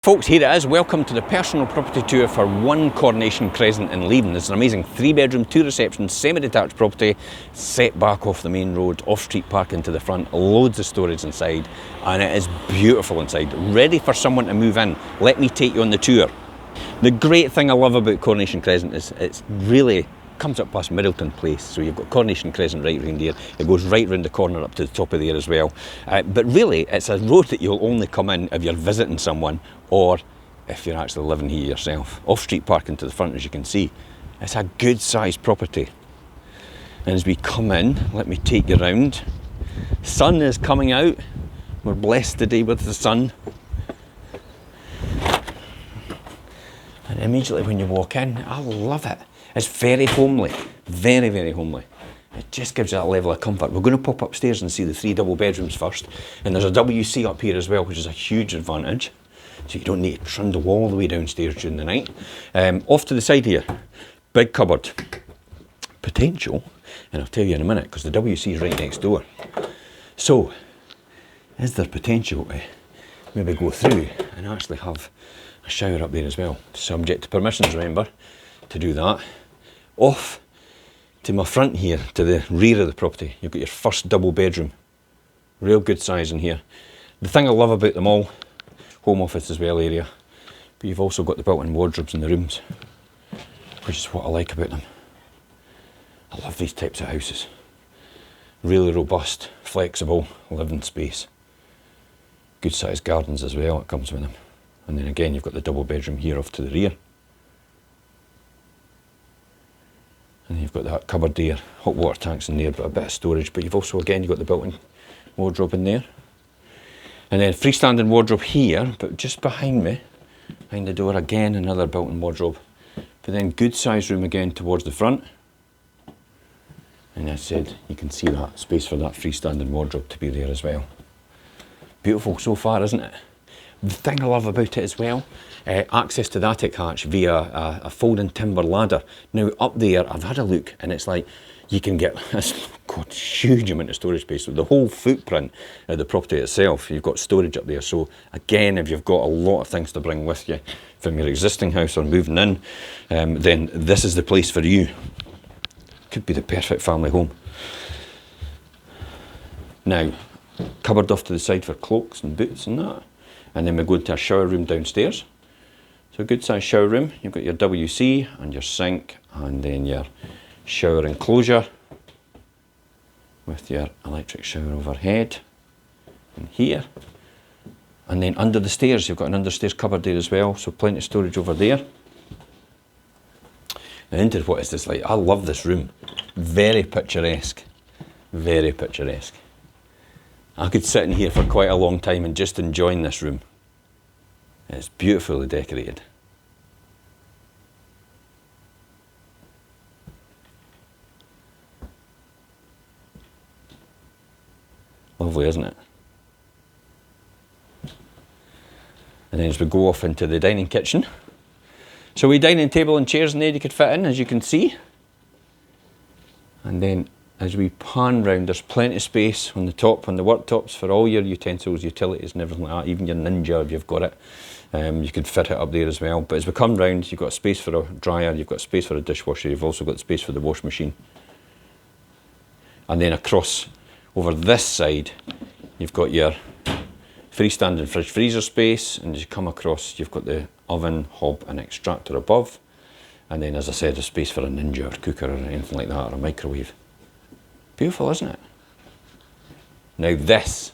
Folks, here it is. Welcome to the personal property tour for 1 Coronation Crescent in Leven. It's an amazing 3-bedroom, 2-reception, semi-detached property set back off the main road, off-street parking to the front, loads of storage inside, and it is beautiful inside, ready for someone to move in. Let me take you on the tour. The great thing I love about Coronation Crescent is it's really comes up past Middleton Place, so you've got Coronation Crescent right round here. It goes right round the corner up to the top of there as well. But really, it's a road that you'll only come in if you're visiting someone or if you're actually living here yourself. Off-street parking to the front, as you can see. It's a good-sized property. And as we come in, let me take you round. Sun is coming out. We're blessed today with the sun. And immediately when you walk in, I love it. It's very homely, very, very homely. It just gives you that level of comfort. We're going to pop upstairs and see the 3 double bedrooms first. And there's a WC up here as well, which is a huge advantage. So you don't need to trundle all the way downstairs during the night. Off to the side here, big cupboard. Potential, and I'll tell you in a minute, because the WC is right next door. So, is there potential to maybe go through and actually have a shower up there as well? Subject to permissions, remember, to do that. Off to my front here, to the rear of the property, you've got your first double bedroom. Real good size in here. The thing I love about them all, home office as well area, but you've also got the built-in wardrobes in the rooms, which is what I like about them. I love these types of houses. Really robust, flexible, living space. Good sized gardens as well, it comes with them. And then again, you've got the double bedroom here off to the rear. And you've got that cupboard there, hot water tanks in there, but a bit of storage. But you've also, again, you've got the built-in wardrobe in there. And then freestanding wardrobe here, but just behind me, behind the door, again, another built-in wardrobe. But then good size room again towards the front. And as I said, you can see that space for that freestanding wardrobe to be there as well. Beautiful so far, isn't it? The thing I love about it as well, access to the attic hatch via a folding timber ladder. Now up there, I've had a look and it's like you can get this huge amount of storage space. So the whole footprint of the property itself, you've got storage up there. So again, if you've got a lot of things to bring with you from your existing house or moving in, then this is the place for you. Could be the perfect family home. Now, cupboard off to the side for cloaks and boots and that. And then we go into a shower room downstairs. So a good sized shower room. You've got your WC and your sink and then your shower enclosure with your electric shower overhead and here. And then under the stairs, you've got an understairs cupboard there as well. So plenty of storage over there. And into what is this like? I love this room. Very picturesque. Very picturesque. I could sit in here for quite a long time and just enjoying this room. It's beautifully decorated. Lovely, isn't it? And then as we go off into the dining kitchen. So we dining table and chairs in there you could fit in, as you can see. And then as we pan round, there's plenty of space on the top, on the worktops, for all your utensils, utilities and everything like that, even your Ninja if you've got it. You could fit it up there as well. But as we come round, you've got space for a dryer, you've got space for a dishwasher, you've also got space for the wash machine. And then across over this side, you've got your freestanding fridge freezer space, and as you come across, you've got the oven, hob and extractor above. And then, as I said, a space for a Ninja or cooker or anything like that, or a microwave. Beautiful, isn't it? Now this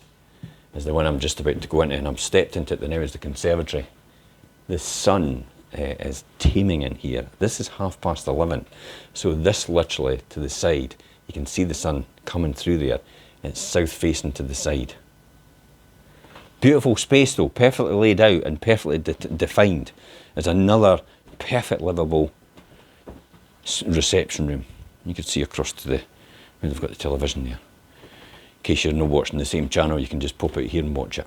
is the one I'm just about to go into, and I'm stepped into it now as the conservatory. The sun is teeming in here. This is 11:30, so this literally to the side, you can see the sun coming through there. It's south facing to the side. Beautiful space though, perfectly laid out and perfectly defined. There's another perfect livable reception room. You can see across to the where they've got the television there. In case you're not watching the same channel, you can just pop out here and watch it.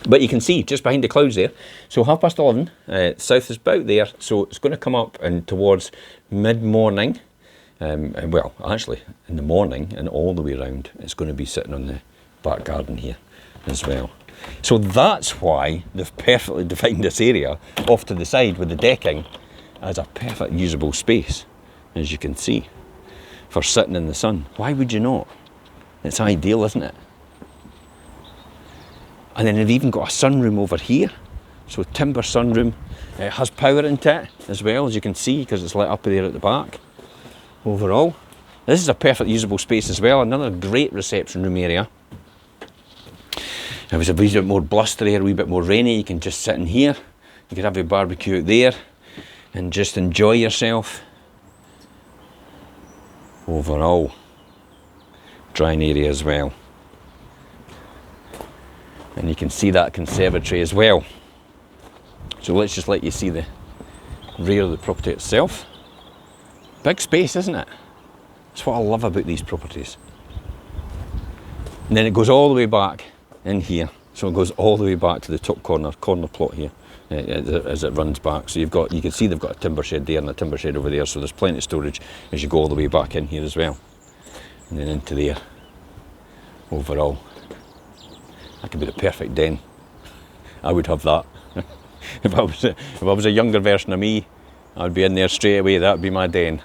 But you can see just behind the clouds there, so 11:30, south is about there, so it's going to come up and towards mid-morning, well actually in the morning and all the way around, it's going to be sitting on the back garden here as well. So that's why they've perfectly defined this area off to the side with the decking as a perfect usable space, as you can see, for sitting in the sun. Why would you not? It's ideal, isn't it? And then they've even got a sunroom over here. So timber sunroom. It has power into it as well, as you can see, because it's lit up there at the back. Overall, this is a perfect usable space as well. Another great reception room area. If it's a wee bit more blustery or a wee bit more rainy, you can just sit in here. You can have your barbecue out there and just enjoy yourself. Overall, drying area as well. And you can see that conservatory as well. So let's just let you see the rear of the property itself. Big space, isn't it? That's what I love about these properties. And then it goes all the way back in here. So it goes all the way back to the top corner plot here as it runs back. So you can see they've got a timber shed there and a timber shed over there. So there's plenty of storage as you go all the way back in here as well. And then into there. Overall, that could be the perfect den. I would have that. If I was a younger version of me, I'd be in there straight away. That'd be my den.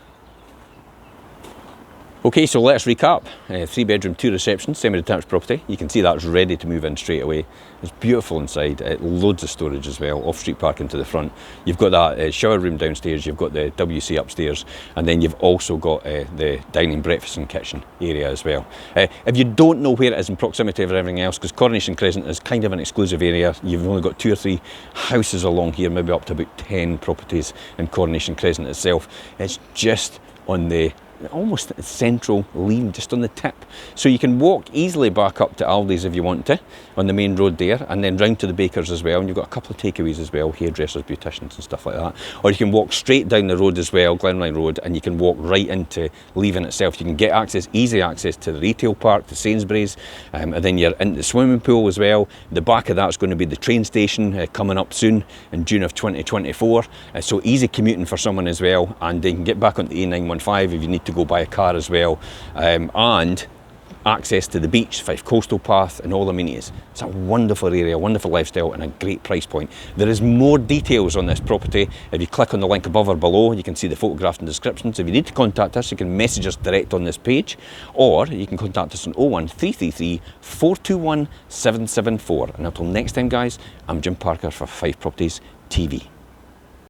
Okay, so let's recap. 3 bedroom, 2 reception, semi-detached property. You can see that's ready to move in straight away. It's beautiful inside, loads of storage as well, off-street parking to the front. You've got that shower room downstairs, you've got the WC upstairs, and then you've also got the dining, breakfast and kitchen area as well. If you don't know where it is in proximity of everything else, because Coronation Crescent is kind of an exclusive area, you've only got 2 or 3 houses along here, maybe up to about 10 properties in Coronation Crescent itself. It's just on the almost central lean, just on the tip, so you can walk easily back up to Aldi's if you want to on the main road there, and then round to the bakers as well, and you've got a couple of takeaways as well, hairdressers, beauticians and stuff like that. Or you can walk straight down the road as well, Glenrye Road, and you can walk right into Leven itself. You can get easy access to the retail park, to Sainsbury's, and then you're into the swimming pool as well. The back of that's going to be the train station coming up soon in June of 2024, so easy commuting for someone as well, and they can get back onto the A915 if you need to go by a car as well, and access to the beach, Fife Coastal Path and all the amenities. It's a wonderful area, wonderful lifestyle and a great price point. There is more details on this property. If you click on the link above or below, you can see the photograph and descriptions. If you need to contact us, you can message us direct on this page, or you can contact us on 01333 421 774. And until next time guys, I'm Jim Parker for Fife Properties TV.